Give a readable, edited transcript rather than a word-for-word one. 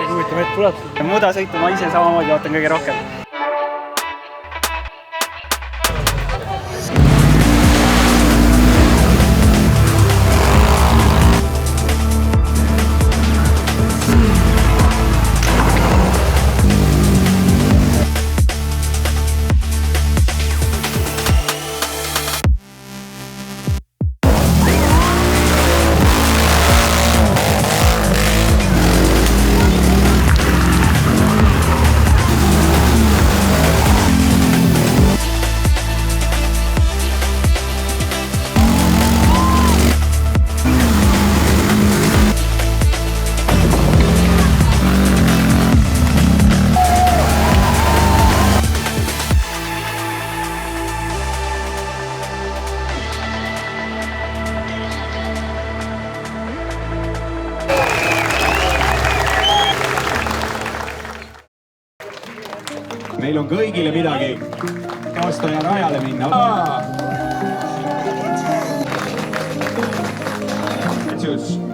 huvitav hetk tuleb. Mudasõitu ma ise samamoodi ootan kõige rohkem. Meil on kõigile midagi osta ja rajale minna. Tšüss.